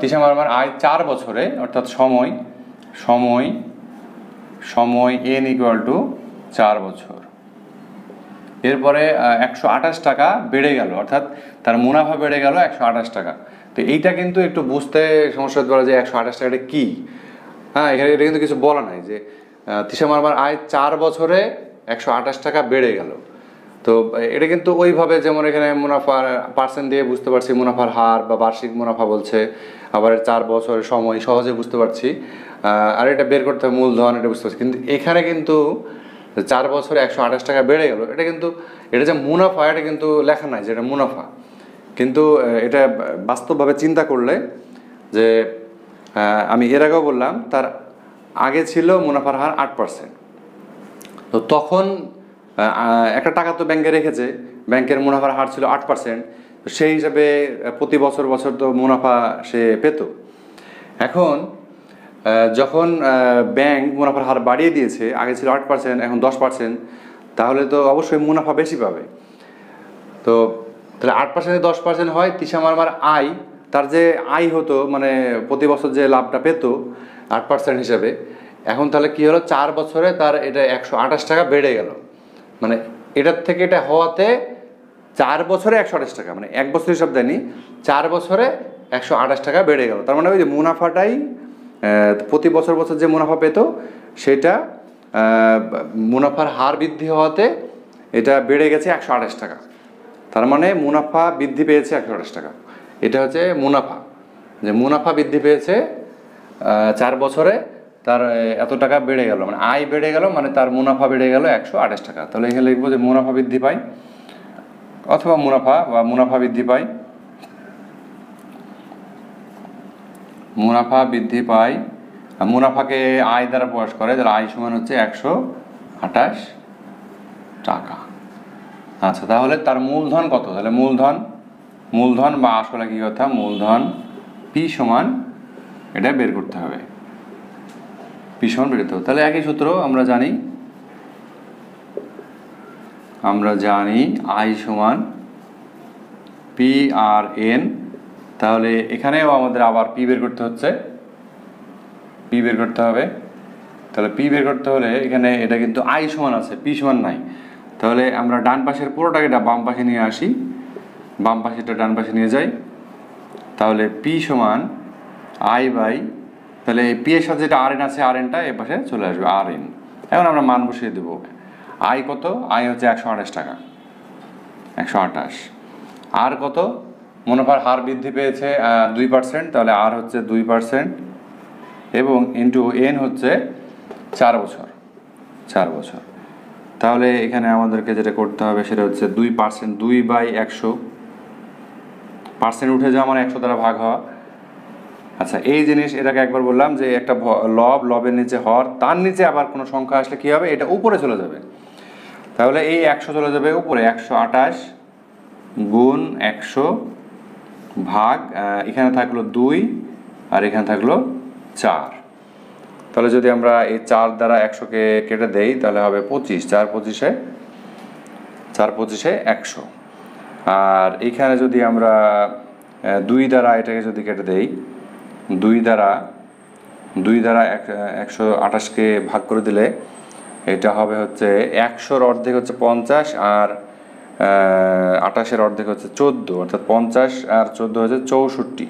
তিশা মারমার আয় 4 বছরে, অর্থাৎ সময় n = 4 বছর। এরপরে 128 টাকা বেড়ে গেল, অর্থাৎ তার মুনাফা বেড়ে গেল 128 টাকা। তো এইটা কিন্তু একটু বুঝতে সমস্যা হতে পারে যে 128 টাকাটা কী। এখানে এটা কিন্তু কিছু বলা নাই যে তিশা মারমার আয় 4 বছরে 128 টাকা বেড়ে গেল। তো এটা কিন্তু ওইভাবে, যেমন এখানে মুনাফার পার্সেন্ট দিয়ে বুঝতে পারছি মুনাফার হার বা বার্ষিক মুনাফা বলছে, আবার 4 বছরের সময় সহজে বুঝতে পারছি, আর এটা বের করতে হবে মূলধন, এটা বুঝতে পারছি। কিন্তু এখানে কিন্তু 4 বছরে 128 টাকা বেড়ে গেল, এটা যে মুনাফা এটা কিন্তু লেখা নাই যে এটা মুনাফা। কিন্তু এটা বাস্তবভাবে চিন্তা করলে, যে আমি এর আগেও বললাম তার আগে ছিল মুনাফার হার 8%, তো তখন একটা টাকা তো ব্যাংকে রেখেছে, ব্যাংকের মুনাফার হার ছিল 8%, তো সেই হিসাবে প্রতি বছর তো মুনাফা সে পেত। এখন যখন ব্যাংক মুনাফার হার বাড়িয়ে দিয়েছে, আগে ছিল 8% এখন 10%, তাহলে তো অবশ্যই মুনাফা বেশি পাবে। তো তাহলে 8% 10% হয় তিশা মারমার আয়, তার যে আয় হতো মানে প্রতি বছর যে লাভটা পেত 8% হিসাবে, এখন তাহলে কী হলো, 4 বছরে তার এটা 128 টাকা বেড়ে গেল। মানে এটার থেকে এটা হওয়াতে 4 বছরে 128 টাকা, মানে 1 বছর হিসাব দেয়নি, 4 বছরে 128 টাকা বেড়ে গেল। তার মানে ওই যে মুনাফাটাই প্রতি বছর যে মুনাফা পেত সেটা মুনাফার হার বৃদ্ধি হওয়াতে এটা বেড়ে গেছে 128 টাকা। তার মানে মুনাফা বৃদ্ধি পেয়েছে 128 টাকা। এটা হচ্ছে মুনাফা, যে মুনাফা বৃদ্ধি পেয়েছে 4 বছরে, তার এত টাকা বেড়ে গেল, মানে আয় বেড়ে গেল, মানে তার মুনাফা বেড়ে গেল 128 টাকা। তাহলে এখানে লিখবো যে মুনাফা বৃদ্ধি পায়, অথবা মুনাফা বৃদ্ধি পায়, মুনাফাকে আয় দ্বারা প্রকাশ করে, তাহলে আয় সমান হচ্ছে 128 টাকা। আচ্ছা, তাহলে তার মূলধন কত? তাহলে মূলধন বা আসলে কি কথা, মূলধন P সমান এটা বের করতে হবে, P সমান বের করতে হবে। তাহলে একই সূত্র আমরা জানি আই সমান P/N। তাহলে এখানেও আমাদের আবার P বের করতে হবে। তাহলে P বের করতে হলে এখানে এটা কিন্তু আই সমান আছে, P সমান নাই। তাহলে আমরা ডান পাশের পুরোটাকে বাম পাশে নিয়ে আসি, বাম পাশেটা ডান পাশে নিয়ে যাই। তাহলে পি সমান আই বাই, তাহলে পি এর সাথে যেটা আর এন আছে আর এনটা এ পাশে চলে আসবে আর এন। এখন আমরা মান বসিয়ে দেবো। আই কত? আই হচ্ছে 128 টাকা, 128। আর কত? মুনাফার হার বৃদ্ধি পেয়েছে 2%, তাহলে আর হচ্ছে 2% এবং ইন্টু এন হচ্ছে 4 বছর, 4 বছর। তাহলে এখানে আমাদেরকে যেটা করতে হবে সেটা হচ্ছে 2%, 2/100 উঠে যাওয়া মানে 100 দ্বারা ভাগ হওয়া। আচ্ছা, এই জিনিস এটাকে একবার বললাম যে একটা লবের নিচে হর, তার নিচে আবার কোনো সংখ্যা আসলে কী হবে, এটা উপরে চলে যাবে। তাহলে এই 100 চলে যাবে উপরে, 128 গুণ 100 ভাগ, এখানে থাকলো 2 আর এখানে থাকলো 4। তাহলে যদি আমরা এই 4 দ্বারা 100কে কেটে দেই তাহলে হবে 25, 4 25-এ 100। আর এখানে যদি আমরা 2 দ্বারা এটাকে যদি কেটে দেই, 2 দ্বারা 128কে ভাগ করে দিলে এটা হবে হচ্ছে 100-র অর্ধেক হচ্ছে 50 আর 28-এর অর্ধেক হচ্ছে 14, অর্থাৎ 50 আর 14 হচ্ছে 64।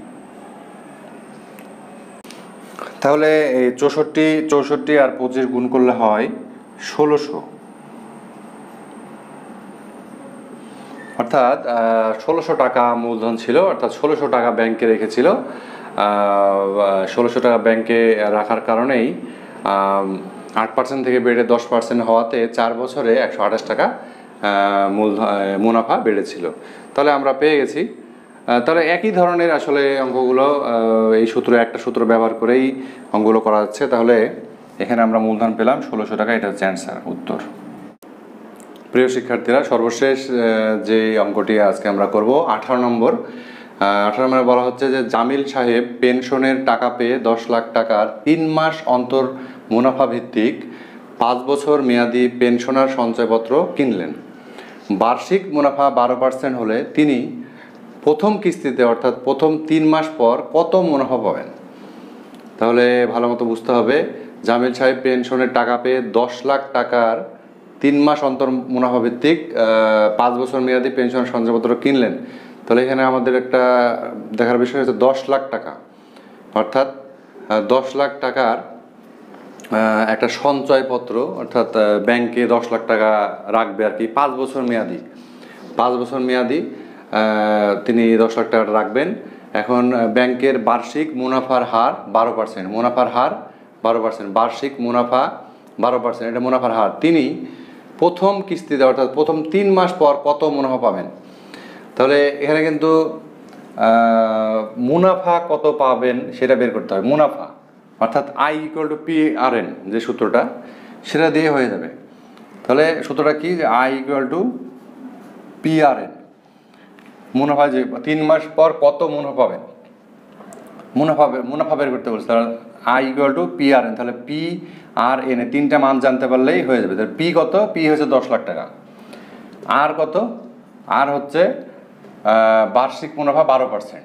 তাহলে এই 64 আর 25 গুণ করলে হয় 1600, অর্থাৎ 1600 টাকা মূলধন ছিল, অর্থাৎ 1600 টাকা ব্যাংকে রেখেছিল। 1600 টাকা ব্যাংকে রাখার কারণেই 8% থেকে বেড়ে 10% হওয়াতে 4 বছরে 128 টাকা মুনাফা বেড়েছিল। তাহলে আমরা পেয়ে গেছি। তাহলে একই ধরনের আসলে অঙ্কগুলো এই একটা সূত্র ব্যবহার করেই অঙ্কগুলো করা যাচ্ছে। তাহলে এখানে আমরা মূলধন পেলাম 1600 টাকা, এটা হচ্ছে অ্যান্সার, উত্তর। প্রিয় শিক্ষার্থীরা, সর্বশেষ যে অঙ্কটি আজকে আমরা করব 18 নম্বর। 18 নম্বরে বলা হচ্ছে যে জামিল সাহেব পেনশনের টাকা পেয়ে 10 লাখ টাকার 3 মাস অন্তর মুনাফা ভিত্তিক 5 বছর মেয়াদি পেনশনার সঞ্চয়পত্র কিনলেন। বার্ষিক মুনাফা 12% হলে তিনি প্রথম কিস্তিতে অর্থাৎ প্রথম 3 মাস পর কত মুনাফা পাবেন? তাহলে ভালো মতো বুঝতে হবে। জামিল সাহেব পেনশনের টাকা পেয়ে 10 লাখ টাকার 3 মাস অন্তর মুনাফা ভিত্তিক 5 বছর মেয়াদি পেনশন সঞ্চয়পত্র কিনলেন। তাহলে এখানে আমাদের একটা দেখার বিষয় হচ্ছে 10 লাখ টাকা, অর্থাৎ 10 লাখ টাকার একটা সঞ্চয়পত্র, অর্থাৎ ব্যাংকে 10 লাখ টাকা রাখবে আর কি, 5 বছর মেয়াদি। 5 বছর মেয়াদি তিনি 10 লাখ টাকা রাখবেন। এখন ব্যাংকের বার্ষিক মুনাফার হার 12%, মুনাফার হার 12%, বার্ষিক মুনাফা 12%, এটা মুনাফার হার। তিনি প্রথম কিস্তিতে অর্থাৎ প্রথম 3 মাস পর কত মুনাফা পাবেন? তাহলে এখানে কিন্তু মুনাফা কত পাবেন সেটা বের করতে হবে। মুনাফা অর্থাৎ I equal to p r n, যে সূত্রটা, সেটা দিয়ে হয়ে যাবে। তাহলে সূত্রটা কি? I equal to p r n. মুনাফা যে 3 মাস পর কত মুনাফা পাবেন, মুনাফা বের করতে বলছে। তাহলে I equal to p r n, তাহলে পি আর এন এ 3টা মান জানতে পারলেই হয়ে যাবে। তাহলে পি কত? পি হচ্ছে 10 লাখ টাকা। আর কত? আর হচ্ছে বার্ষিক মুনাফা 12%,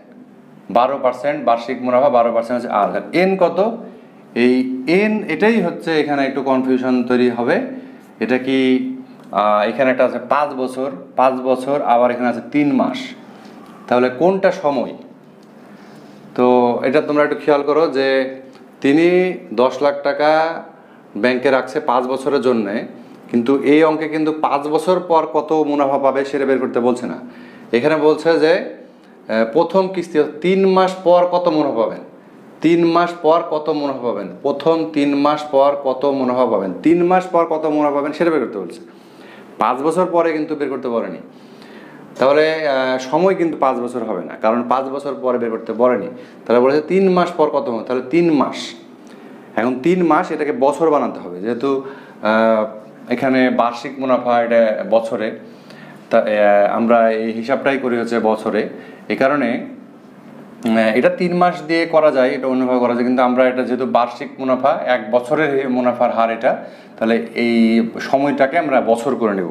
12% বার্ষিক মুনাফা 12% হচ্ছে আর। এন কত? এই এন, এটাই হচ্ছে এখানে একটু কনফিউশন তৈরি হবে। এটা কি এখানে একটা আছে 5 বছর, 5 বছর, আবার এখানে আছে 3 মাস। তাহলে কোনটা সময়? তো এটা তোমরা একটু খেয়াল করো যে তিনি 10 লাখ টাকা ব্যাংকে রাখছে 5 বছরের জন্যে, কিন্তু এই অঙ্কে কিন্তু 5 বছর পর কত মুনাফা পাবে সেটা বের করতে বলছে না। এখানে বলছে যে প্রথম কিস্তি 3 মাস পর কত মুনাফা পাবেন, 3 মাস পর কত মুনাফা পাবেন, প্রথম 3 মাস পর কত মুনাফা পাবেন, 3 মাস পর কত মুনাফা পাবেন সেটা বের করতে বলছে। 5 বছর পরে কিন্তু বের করতে বলেনি। তাহলে সময় কিন্তু 5 বছর হবে না, কারণ 5 বছর পরে বের করতে বলেনি। তাহলে বলেছে 3 মাস পর কত হবে, তাহলে 3 মাস। এখন 3 মাস, এটাকে বছর বানাতে হবে, যেহেতু এখানে বার্ষিক মুনাফা এটা বছরে, তা আমরা এই হিসাবটাই করি হচ্ছে বছরে। এই কারণে এটা 3 মাস দিয়ে করা যায়, এটা অন্যভাবে করা যায়, কিন্তু আমরা এটা যেহেতু বার্ষিক মুনাফা, 1 বছরের মুনাফার হার এটা, তাহলে এই সময়টাকে আমরা বছর করে নেব।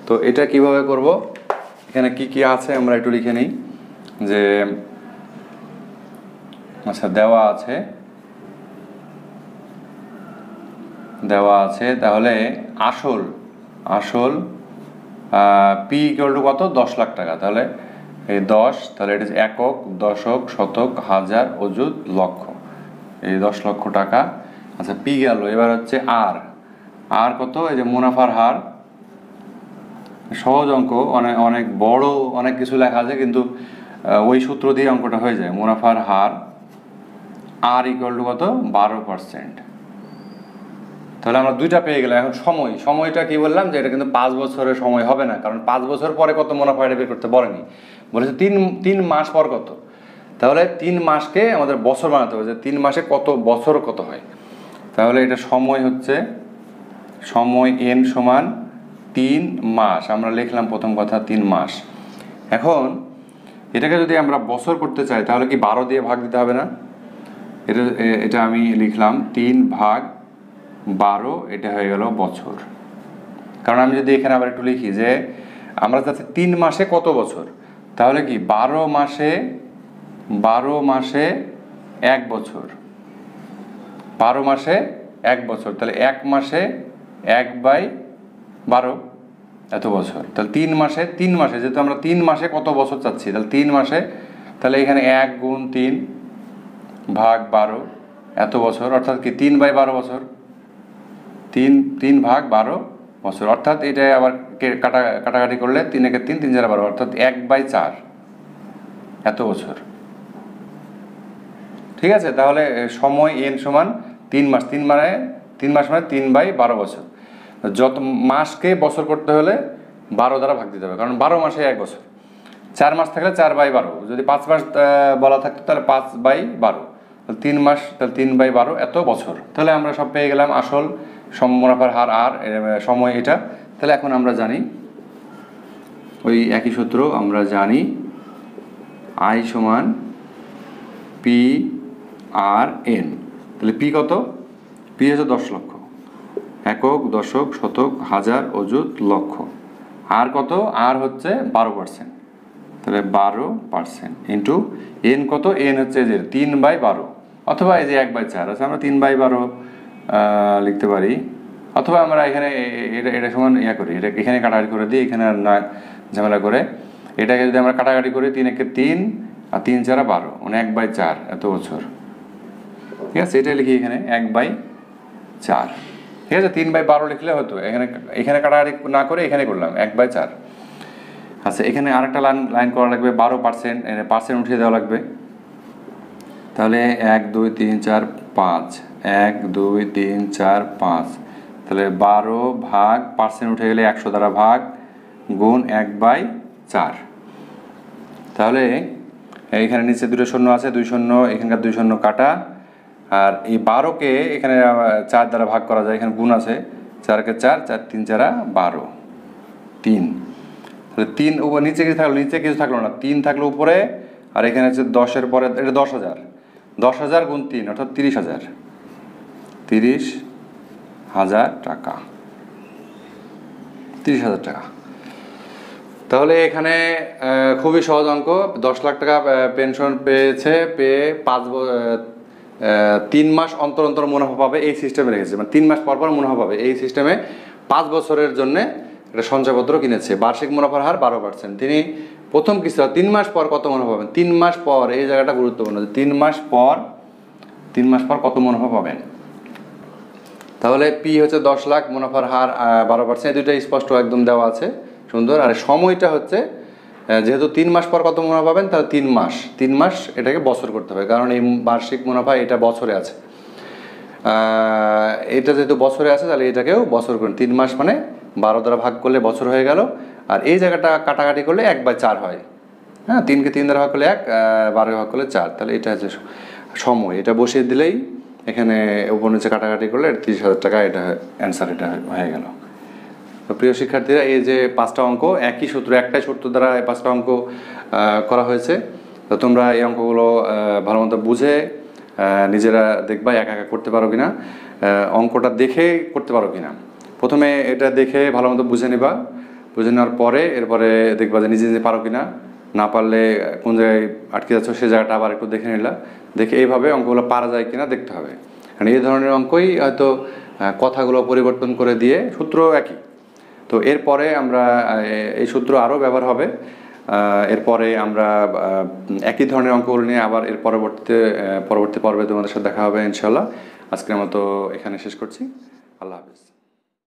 তো এটা কিভাবে করব, এখানে কি কি আছে আমরা একটু লিখে নিই। যে আচ্ছা, দেওয়া আছে তাহলে আসল পি ইকুয়াল টু কত? 10 লাখ টাকা। তাহলে এই 10, তাহলে এটা একক, দশক, শতক, হাজার, অযুত, লক্ষ, এই 10 লক্ষ টাকা। আচ্ছা পি গেল, এবার হচ্ছে আর। আর কত? এই যে মুনাফার হার, সহজ অঙ্ক, অনেক অনেক বড় অনেক কিছু লেখা আছে, কিন্তু ওই সূত্র দিয়ে অঙ্কটা হয়ে যায়। মুনাফার হার আর ইকুয়াল টু কত? 12%। তাহলে আমরা দুইটা পেয়ে গেলাম। এখন সময়টা কি বললাম যে এটা কিন্তু 5 বছরের সময় হবে না, কারণ 5 বছর পরে কত মুনাফা এটা বের করতে বলেনি, বলেছে 3 মাস পর কত। তাহলে 3 মাসকে আমাদের বছর বানাতে হবে, যে 3 মাসে কত বছর কত হয়। তাহলে এটা সময় হচ্ছে, সময় n সমান 3 মাস, আমরা লিখলাম প্রথম কথা 3 মাস। এখন এটাকে যদি আমরা বছর করতে চাই তাহলে কি 12 দিয়ে ভাগ দিতে হবে না? এটা আমি লিখলাম 3 ভাগ 12, এটা হয়ে গেল বছর। কারণ আমি যদি এখানে আবার একটু লিখি যে আমরা যাচ্ছি 3 মাসে কত বছর, তাহলে কি 12 মাসে 1 বছর, 12 মাসে 1 বছর, তাহলে 1 মাসে 1/12 এত বছর। তাহলে 3 মাসে যেহেতু আমরা 3 মাসে কত বছর চাচ্ছি, তাহলে 3 মাসে, তাহলে এখানে 1 গুণ 3 ভাগ 12 এত বছর, অর্থাৎ কি 3/12 বছর, 3 ভাগ 12 বছর, অর্থাৎ এটা আবার কাটাকাটি করলে 3 একে 3, 3 4 12, অর্থাৎ 1/4 এত বছর। ঠিক আছে, তাহলে সময় n সমান 3 মাস, 3 মাস মানে 3/12 বছর। যত মাসকে বছর করতে হলে 12 দ্বারা ভাগ দিতে হবে, কারণ 12 মাসে 1 বছর। 4 মাস থাকলে 4/12, যদি 5 মাস বলা থাকতো তাহলে 5/12, 3 মাস, তাহলে 3/12 এত বছর। তাহলে আমরা সব পেয়ে গেলাম, আসল, মুনাফার হার আর, সময় এটা। তাহলে এখন আমরা জানি ওই একই সূত্র, আমরা জানি আই সমান পি আর এন। তাহলে পি কত? পি হচ্ছে 10 লক্ষ, একক, দশক, শতক, হাজার, অযুত, লক্ষ। আর কত? আর হচ্ছে 12%, তাহলে 12% ইন্টু এন কত? এন হচ্ছে যে 3/12, অথবা এই যে 1/4 আছে, আমরা 3/12 লিখতে পারি, অথবা আমরা এখানে এটা সমান করি, এটা এখানে কাটাকাটি করে দিই, এখানে না ঝামেলা করে, এটাকে যদি আমরা কাটাকাটি করি 3 একে 3 আর 3 4 12, মানে 1/4 এত বছর। ঠিক আছে, এটা লিখি এখানে 1/4। ঠিক আছে, 3/12 লিখলে হতো, এখানে কাটাকাটি না করে এখানে করলাম 1/4। আচ্ছা, এখানে আরেকটা লাইন করা লাগবে, 12%, পার্সেন্ট উঠিয়ে দেওয়া লাগবে। তাহলে 1 2 3 4 5, 1 2 3 4 5, তাহলে 12 ভাগ পার্সেন্ট উঠে গেলে 100 দ্বারা ভাগ গুণ 1/4। তাহলে এখানে নিচে 2 শূন্য আছে, 2 শূন্য, এখানকার 2 শূন্য কাটা, আর এই 12কে এখানে 4 দ্বারা ভাগ করা যায়, এখানে গুণ আছে, 4কে 4, 4 3 4 12, 3। তাহলে 3 উপর, নিচে কিছু থাকলো, নিচে কিছু থাকলো না, 3 থাকলো উপরে, আর এখানে হচ্ছে 10-এর পরে এটা 10,000, 10,000 গুণ 3 অর্থাৎ 30,000, 30,000 টাকা, 30,000 টাকা। তাহলে এখানে খুবই সহজ অঙ্ক, 10 লাখ টাকা পেনশন পেয়ে 3 মাস অন্তর অন্তর মুনাফা পাবে, এই সিস্টেমে রেখেছে, মানে 3 মাস পর পর মুনাফা পাবে, এই সিস্টেমে 5 বছরের জন্য একটা সঞ্চয়পত্র কিনেছে। বার্ষিক মুনাফার হার 12%। তিনি প্রথম কিস্তি 3 মাস পর কত মুনাফা পাবেন? 3 মাস পর, এই জায়গাটা গুরুত্বপূর্ণ, 3 মাস পর কত মুনাফা পাবেন। তাহলে পি হচ্ছে 10 লাখ, মুনাফার হার 12%, এই দুইটা স্পষ্ট একদম দেওয়া আছে, সুন্দর। আর সময়টা হচ্ছে, যেহেতু 3 মাস পর কত মুনাফা পাবেন, তাহলে 3 মাস এটাকে বছর করতে হবে, কারণ এই বার্ষিক মুনাফা এটা বছরে আছে, এটা যেহেতু বছরে আছে তাহলে এটাকেও বছর করুন। 3 মাস মানে 12 দ্বারা ভাগ করলে বছর হয়ে গেল, আর এই জায়গাটা কাটাকাটি করলে 1/4 হয়। হ্যাঁ, 3কে 3 দ্বারা ভাগ করলে 1, 12 ভাগ করলে 4, তাহলে এটা হচ্ছে সময়। এটা বসিয়ে দিলেই এখানে উপর নিচে কাটাকাটি করলে 30,000 টাকা, এটা অ্যান্সার, এটা হয়ে গেল। তো প্রিয় শিক্ষার্থীরা, এই যে 5টা অঙ্ক, একই সূত্র, একটাই সূত্র দ্বারা এই 5টা অঙ্ক করা হয়েছে। তো তোমরা এই অঙ্কগুলো ভালো মতো বুঝে নিজেরা দেখবা একা একা করতে পারো কিনা, অঙ্কটা দেখে করতে পারো কিনা। প্রথমে এটা দেখে ভালো মতো বুঝে নেবা, বুঝে নেওয়ার পরে এরপরে দেখবা যে নিজে নিজে পারো কিনা, না পারলে কোন জায়গায় আটকে যাচ্ছ সেই জায়গাটা আবার একটু দেখে নিলা, দেখে এইভাবে অঙ্কগুলো পারা যায় কিনা দেখতে হবে। কারণ এই ধরনের অঙ্কই হয়তো কথাগুলো পরিবর্তন করে দিয়ে সূত্র একই। তো এরপরে আমরা এই সূত্র আরও ব্যবহার হবে, এরপরে আমরা একই ধরনের অঙ্কগুলো নিয়ে আবার এর পরবর্তী পর্বে তোমাদের সাথে দেখা হবে ইনশাল্লাহ। আজকের মতো এখানে শেষ করছি। আল্লাহ হাফিজ।